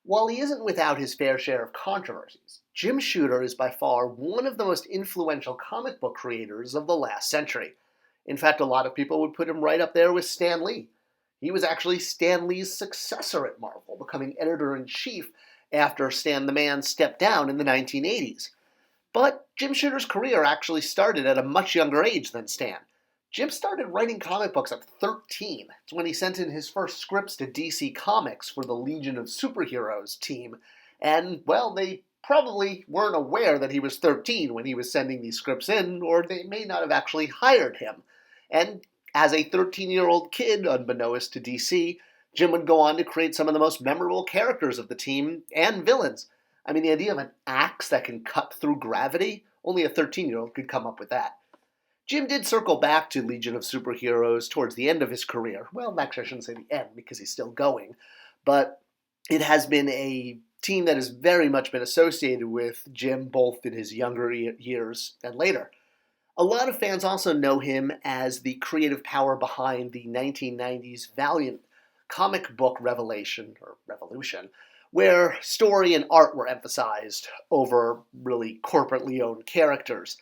While he isn't without his fair share of controversies, Jim Shooter is by far one of the most influential comic book creators of the last century. In fact, a lot of people would put him right up there with Stan Lee. He was actually Stan Lee's successor at Marvel, becoming editor-in-chief after Stan the Man stepped down in the 1980s. But Jim Shooter's career actually started at a much younger age than Stan. Jim started writing comic books at 13. It's when he sent in his first scripts to DC Comics for the Legion of Superheroes team. And, well, they probably weren't aware that he was 13 when he was sending these scripts in, or they may not have actually hired him. And as a 13-year-old kid, unbeknownst to DC, Jim would go on to create some of the most memorable characters of the team and villains. I mean, the idea of an axe that can cut through gravity, only a 13-year-old could come up with that. Jim did circle back to Legion of Superheroes towards the end of his career. Well, actually, I shouldn't say the end because he's still going. But it has been a team that has very much been associated with Jim both in his younger years and later. A lot of fans also know him as the creative power behind the 1990s Valiant comic book revolution, where story and art were emphasized over really corporately owned characters.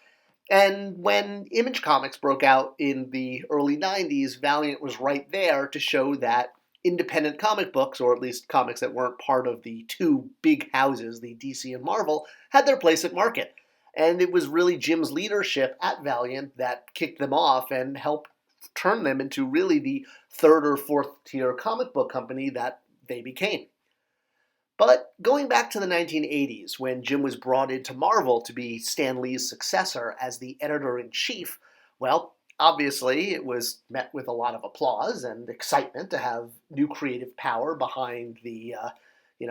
And when Image Comics broke out in the early 90s, Valiant was right there to show that independent comic books, or at least comics that weren't part of the two big houses, the DC and Marvel, had their place at market. And it was really Jim's leadership at Valiant that kicked them off and helped turn them into really the third or fourth tier comic book company that they became. But going back to the 1980s, when Jim was brought into Marvel to be Stan Lee's successor as the editor-in-chief, well, obviously it was met with a lot of applause and excitement to have new creative power behind the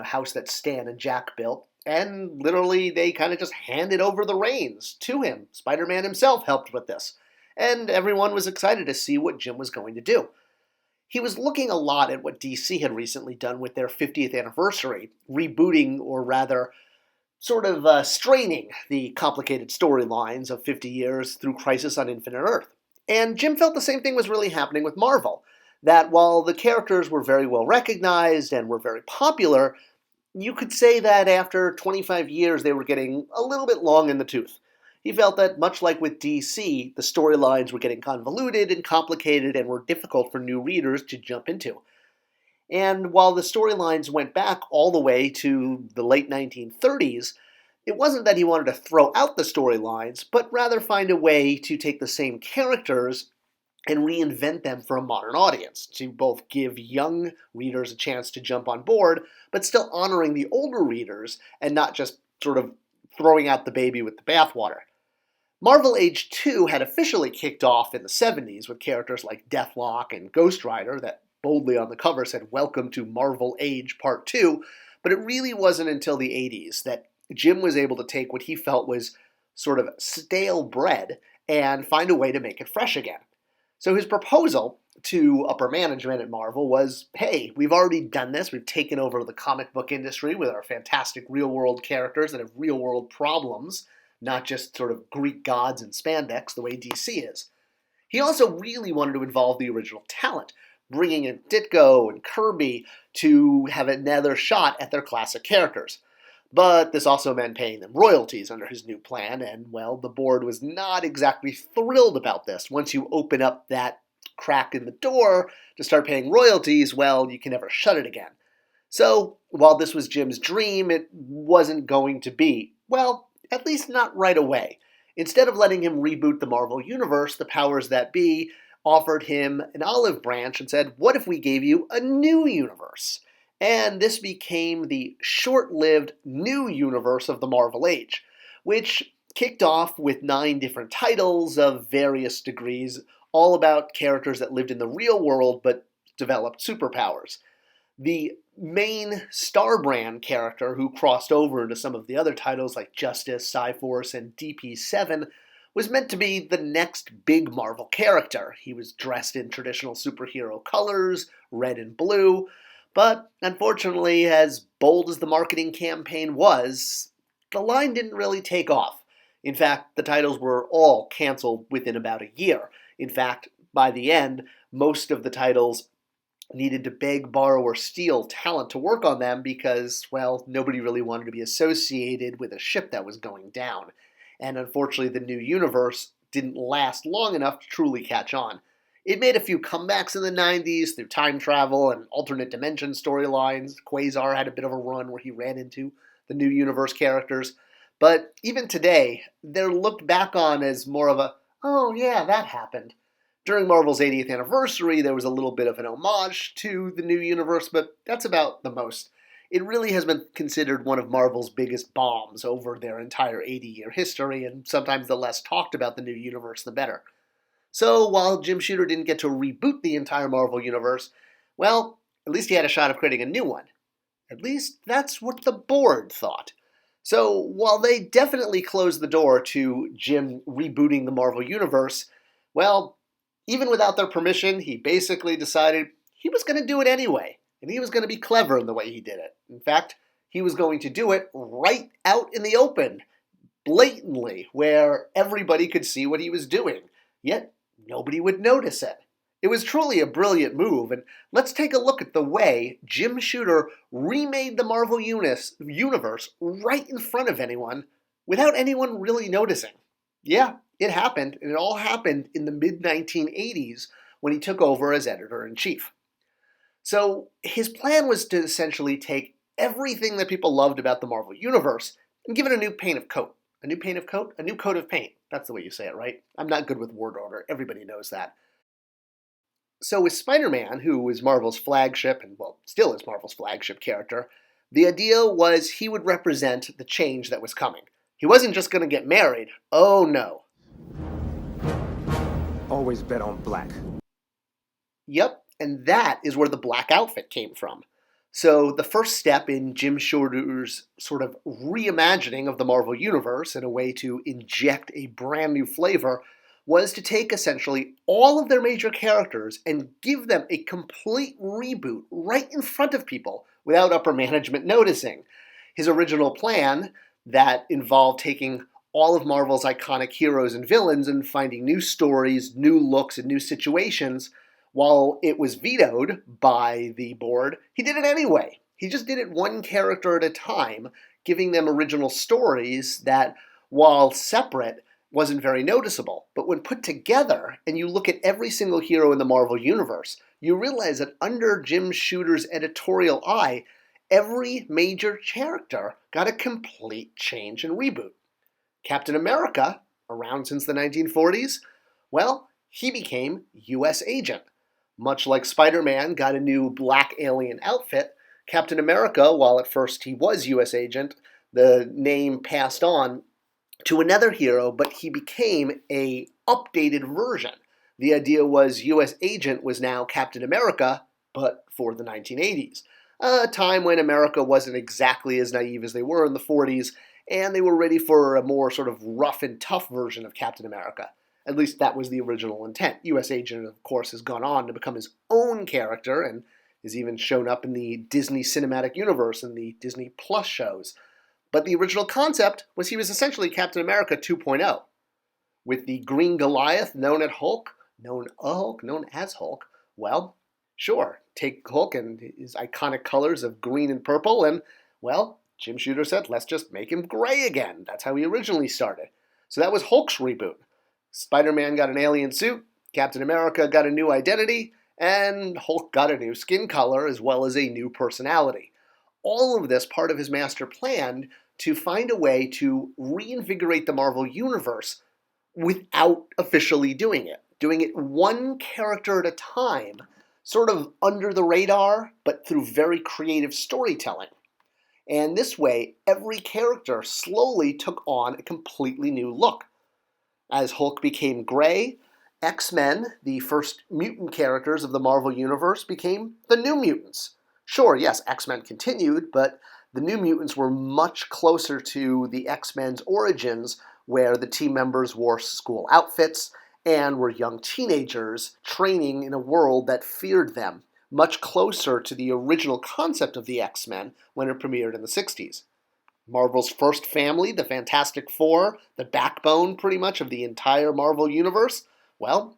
house that Stan and Jack built. And literally they kind of just handed over the reins to him. Spider-Man himself helped with this. And everyone was excited to see what Jim was going to do. He was looking a lot at what DC had recently done with their 50th anniversary, rebooting, or rather, sort of straining the complicated storylines of 50 years through Crisis on Infinite Earth. And Jim felt the same thing was really happening with Marvel, that while the characters were very well recognized and were very popular, you could say that after 25 years they were getting a little bit long in the tooth. He felt that, much like with DC, the storylines were getting convoluted and complicated and were difficult for new readers to jump into. And while the storylines went back all the way to the late 1930s, it wasn't that he wanted to throw out the storylines, but rather find a way to take the same characters and reinvent them for a modern audience, to both give young readers a chance to jump on board, but still honoring the older readers and not just sort of throwing out the baby with the bathwater. Marvel Age 2 had officially kicked off in the 70s with characters like Deathlock and Ghost Rider that boldly on the cover said, "Welcome to Marvel Age Part 2, but it really wasn't until the 80s that Jim was able to take what he felt was sort of stale bread and find a way to make it fresh again. So his proposal to upper management at Marvel was, hey, we've already done this. We've taken over the comic book industry with our fantastic real-world characters that have real-world problems, not just sort of Greek gods and spandex the way DC is. He also really wanted to involve the original talent, bringing in Ditko and Kirby to have another shot at their classic characters. But this also meant paying them royalties under his new plan, and, well, the board was not exactly thrilled about this. Once you open up that crack in the door to start paying royalties, well, you can never shut it again. So, while this was Jim's dream, it wasn't going to be, well, at least not right away. Instead of letting him reboot the Marvel Universe, the powers that be offered him an olive branch and said, what if we gave you a new universe? And this became the short-lived new universe of the Marvel Age, which kicked off with 9 different titles of various degrees, all about characters that lived in the real world but developed superpowers. The main Star Brand character who crossed over into some of the other titles like Justice, Cyforce, and DP7 was meant to be the next big Marvel character. He was dressed in traditional superhero colors, red and blue, but unfortunately, as bold as the marketing campaign was, the line didn't really take off. In fact, the titles were all canceled within about a year. In fact, by the end, most of the titles needed to beg, borrow, or steal talent to work on them because, well, nobody really wanted to be associated with a ship that was going down. And unfortunately, the new universe didn't last long enough to truly catch on. It made a few comebacks in the 90s through time travel and alternate dimension storylines. Quasar had a bit of a run where he ran into the new universe characters. But even today, they're looked back on as more of a, oh yeah, that happened. During Marvel's 80th anniversary, there was a little bit of an homage to the new universe, but that's about the most. It really has been considered one of Marvel's biggest bombs over their entire 80-year history, and sometimes the less talked about the new universe, the better. So while Jim Shooter didn't get to reboot the entire Marvel universe, well, at least he had a shot of creating a new one. At least that's what the board thought. So while they definitely closed the door to Jim rebooting the Marvel universe, well, even without their permission, he basically decided he was going to do it anyway, and he was going to be clever in the way he did it. In fact, he was going to do it right out in the open, blatantly, where everybody could see what he was doing, yet nobody would notice it. It was truly a brilliant move, and let's take a look at the way Jim Shooter remade the Marvel universe right in front of anyone without anyone really noticing. Yeah, it happened, and it all happened in the mid-1980s when he took over as editor-in-chief. So his plan was to essentially take everything that people loved about the Marvel Universe and give it a new paint of coat. A new paint of coat? A new coat of paint. That's the way you say it, right? I'm not good with word order. Everybody knows that. So with Spider-Man, who was Marvel's flagship, and well, still is Marvel's flagship character, the idea was he would represent the change that was coming. He wasn't just going to get married. Oh no. Always bet on black. Yep, and that is where the black outfit came from. So the first step in Jim Shooter's sort of reimagining of the Marvel Universe in a way to inject a brand new flavor was to take essentially all of their major characters and give them a complete reboot right in front of people without upper management noticing. His original plan that involved taking all of Marvel's iconic heroes and villains and finding new stories, new looks, and new situations, while it was vetoed by the board, he did it anyway. He just did it one character at a time, giving them original stories that, while separate, wasn't very noticeable. But when put together, and you look at every single hero in the Marvel Universe, you realize that under Jim Shooter's editorial eye, every major character got a complete change and reboot. Captain America, around since the 1940s, well, he became U.S. Agent. Much like Spider-Man got a new black alien outfit, Captain America, while at first he was U.S. Agent, the name passed on to another hero, but he became a updated version. The idea was U.S. Agent was now Captain America, but for the 1980s. A time when America wasn't exactly as naive as they were in the 40s, and they were ready for a more sort of rough and tough version of Captain America. At least that was the original intent. U.S. Agent, of course, has gone on to become his own character and has even shown up in the Disney Cinematic Universe and the Disney Plus shows. But the original concept was he was essentially Captain America 2.0. With the Green Goliath known as Hulk, well, sure, take Hulk and his iconic colors of green and purple and, well, Jim Shooter said, let's just make him gray again. That's how he originally started. So that was Hulk's reboot. Spider-Man got an alien suit, Captain America got a new identity, and Hulk got a new skin color as well as a new personality. All of this part of his master plan to find a way to reinvigorate the Marvel Universe without officially doing it one character at a time, sort of under the radar, but through very creative storytelling. And this way, every character slowly took on a completely new look. As Hulk became gray, X-Men, the first mutant characters of the Marvel Universe, became the New Mutants. Sure, yes, X-Men continued, but the New Mutants were much closer to the X-Men's origins, where the team members wore school outfits and were young teenagers training in a world that feared them, much closer to the original concept of the X-Men when it premiered in the 60s. Marvel's first family, the Fantastic Four, the backbone pretty much of the entire Marvel Universe, well,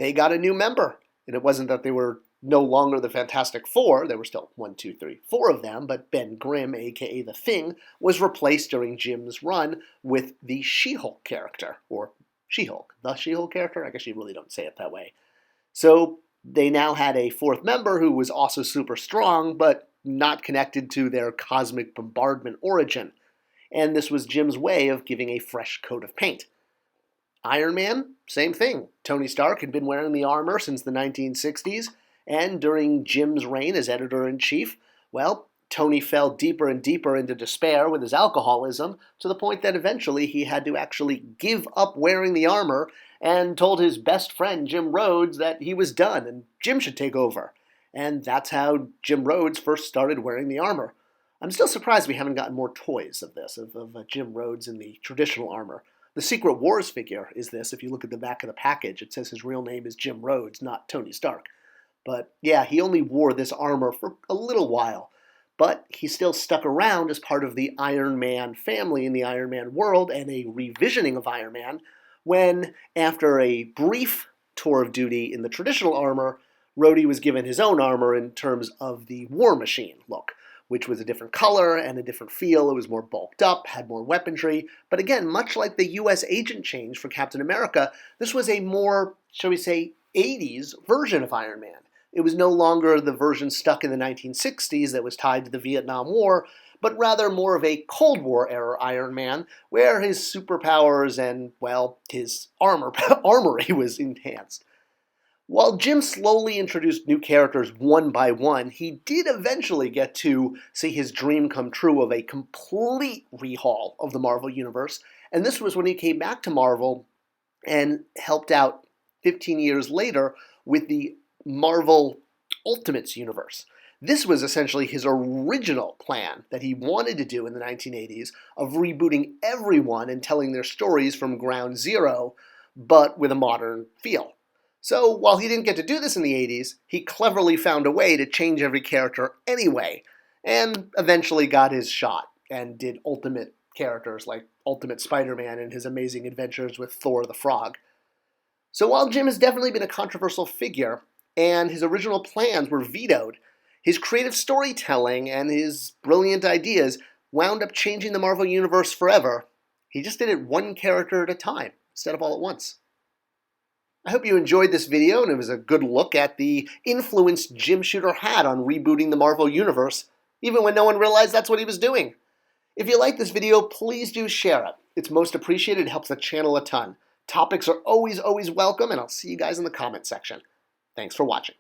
they got a new member. And it wasn't that they were no longer the Fantastic Four. There were still 1, 2, 3, 4 of them, but Ben Grimm, aka The Thing, was replaced during Jim's run with the She-Hulk character, or She-Hulk, the She-Hulk character? I guess you really don't say it that way. So they now had a fourth member who was also super strong, but not connected to their cosmic bombardment origin. And this was Jim's way of giving a fresh coat of paint. Iron Man, same thing. Tony Stark had been wearing the armor since the 1960s, and during Jim's reign as editor-in-chief, well, Tony fell deeper and deeper into despair with his alcoholism, to the point that eventually he had to actually give up wearing the armor and told his best friend Jim Rhodes that he was done and Jim should take over. And that's how Jim Rhodes first started wearing the armor. I'm still surprised we haven't gotten more toys of this, of Jim Rhodes in the traditional armor. The Secret Wars figure is this. If you look at the back of the package, it says his real name is Jim Rhodes, not Tony Stark. But yeah, he only wore this armor for a little while. But he still stuck around as part of the Iron Man family in the Iron Man world and a revisioning of Iron Man when, after a brief tour of duty in the traditional armor, Rhodey was given his own armor in terms of the War Machine look, which was a different color and a different feel. It was more bulked up, had more weaponry. But again, much like the U.S. agent change for Captain America, this was a more, shall we say, 80s version of Iron Man. It was no longer the version stuck in the 1960s that was tied to the Vietnam War, but rather more of a Cold War era Iron Man, where his superpowers and, well, his armory was enhanced. While Jim slowly introduced new characters one by one, he did eventually get to see his dream come true of a complete rehaul of the Marvel Universe, and this was when he came back to Marvel and helped out 15 years later with the Marvel Ultimates universe. This was essentially his original plan that he wanted to do in the 1980s of rebooting everyone and telling their stories from ground zero, but with a modern feel. So while he didn't get to do this in the 80s, he cleverly found a way to change every character anyway, and eventually got his shot and did Ultimate characters like Ultimate Spider-Man and his amazing adventures with Thor the Frog. So while Jim has definitely been a controversial figure, and his original plans were vetoed, his creative storytelling and his brilliant ideas wound up changing the Marvel Universe forever. He just did it one character at a time, instead of all at once. I hope you enjoyed this video, and it was a good look at the influence Jim Shooter had on rebooting the Marvel Universe, even when no one realized that's what he was doing. If you like this video, please do share it. It's most appreciated. It helps the channel a ton. Topics are always welcome, and I'll see you guys in the comment section. Thanks for watching.